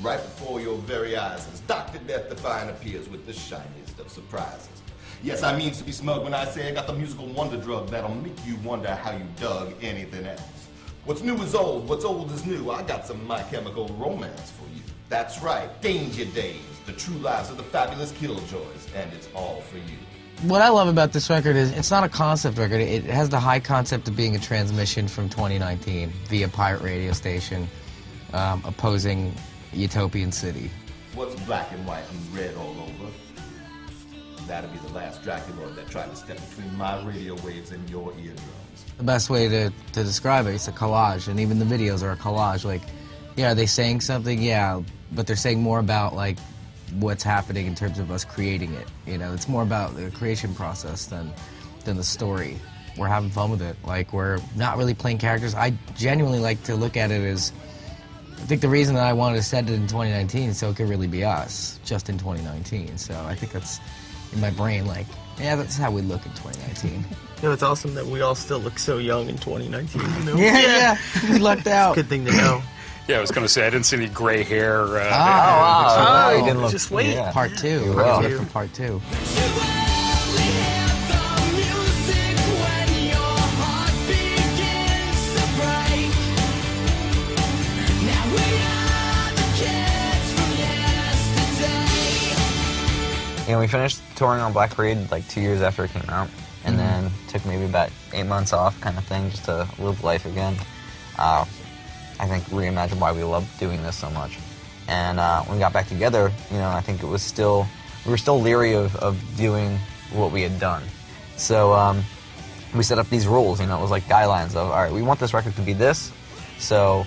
right before your very eyes as Dr. Death Defying appears with the shiniest of surprises. Yes, I mean to be smug when I say I got the musical wonder drug that'll make you wonder how you dug anything else. What's new is old, what's old is new. I got some MyChemical romance for you. That's right, Danger Days, the true lives of the fabulous Killjoys, and it's all for you. What I love about this record is it's not a concept record. It has the high concept of being a transmission from 2019 via pirate radio station opposing Utopian City. What's black and white and red all over? That'll be the last Dracula that tried to step between my radio waves and your eardrums. The best way to describe it, it's a collage, and even the videos are a collage. Like, yeah, are they saying something? Yeah, but they're saying more about, like, what's happening in terms of us creating it. You know, it's more about the creation process than the story. We're having fun with it. Like, we're not really playing characters. I genuinely like to look at it as, I think the reason that I wanted to set it in 2019 is so it could really be us, just in 2019. So I think that's in my brain, like, yeah, that's how we look in 2019. You know, it's awesome that we all still look so young in 2019. You know? Yeah, we lucked out. Good thing to know. Yeah, I was going to say, I didn't see any gray hair. Wow. You didn't look, just wait. Yeah. Part 2. Wow. From part 2. You know, we finished touring on Black Parade like 2 years after it came out, and then took maybe about 8 months off, kind of thing, just to live life again. I think reimagined why we loved doing this so much. And when we got back together, you know, I think it was still, we were still leery of doing what we had done. So we set up these rules, you know, it was like guidelines of, all right, we want this record to be this, so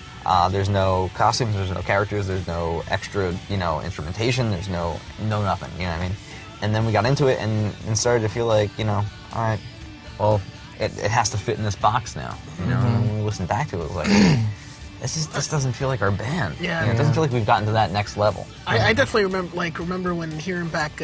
there's no costumes, there's no characters, there's no extra, you know, instrumentation, there's no nothing, you know what I mean? And then we got into it and started to feel like, you know, all right, well, it has to fit in this box now, you know? And when we listened back to it, it was like, this doesn't feel like our band. Yeah. You know, it doesn't feel like we've gotten to that next level. I definitely remember when hearing back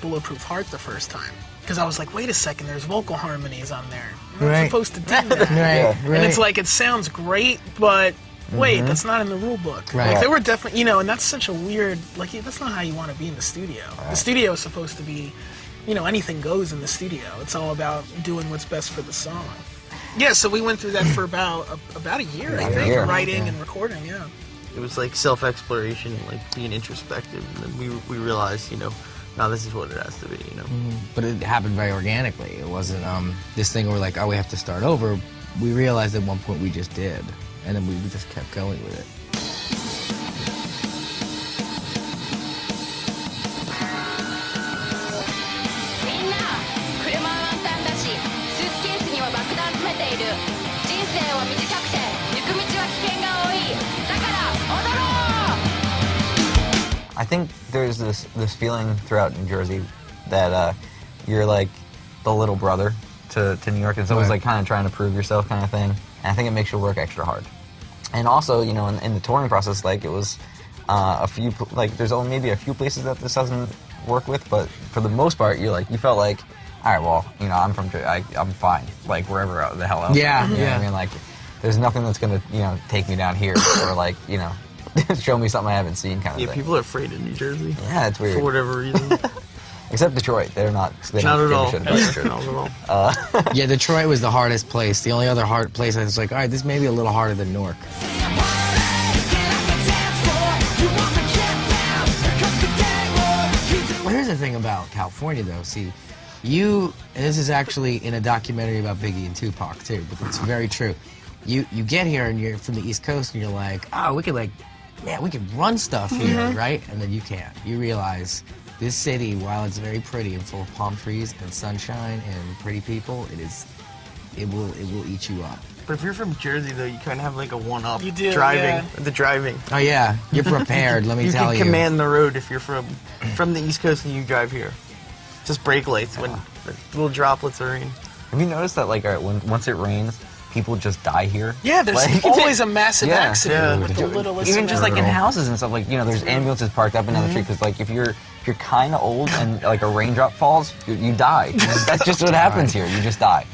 Bulletproof Heart the first time. Because I was like, wait a second, there's vocal harmonies on there. You're not supposed to do that. Right. And it's like, it sounds great, but wait, that's not in the rule book. Right. Like, they were definitely, you know, and that's such a weird, like, that's not how you want to be in the studio. The studio is supposed to be, you know, anything goes in the studio. It's all about doing what's best for the song. Yeah, so we went through that for about a year, I think, writing and recording, yeah. It was like self-exploration, like being introspective, and then we realized, you know, now this is what it has to be, you know. But it happened very organically. It wasn't this thing where we're like, oh, we have to start over. We realized at one point we just did, and then we just kept going with it. I think there's this feeling throughout New Jersey that you're like the little brother to New York. It's always like kind of trying to prove yourself kind of thing. And I think it makes you work extra hard. And also, you know, in the touring process, like it was there's only maybe a few places that this doesn't work with, but for the most part, you felt like, all right, well, you know, I'm fine, like wherever the hell else. Yeah, you know what I mean, like there's nothing that's gonna, you know, take me down here or like, you know, show me something I haven't seen kind of thing. Yeah, people are afraid of New Jersey. Yeah, it's weird. For whatever reason. Except Detroit, they're not. They Not don't at all. give a shit about Detroit. Not at all. Yeah, Detroit was the hardest place. The only other hard place I was like, all right, this may be a little harder than Newark. Well, here's the thing about California, though. See, and this is actually in a documentary about Biggie and Tupac, too, but it's very true. You get here, and you're from the East Coast, and you're like, oh, we could run stuff here, right? And then you can't. You realize this city, while it's very pretty and full of palm trees and sunshine and pretty people, it will eat you up. But if you're from Jersey, though, you kind of have like a one-up. You do, driving. yeah. The driving. Oh yeah, you're prepared. Let me tell you. You can command the road if you're from the East Coast and you drive here. Just brake lights when little droplets of rain. Have you noticed that, like, once it rains, people just die here? Yeah, there's like, always a massive yeah, accident with the littlest. Even just like in amount. houses and stuff, like, you know, there's ambulances parked up and down the street because, like, if you're kind of old and like a raindrop falls, you die. That's just what happens here. You just die.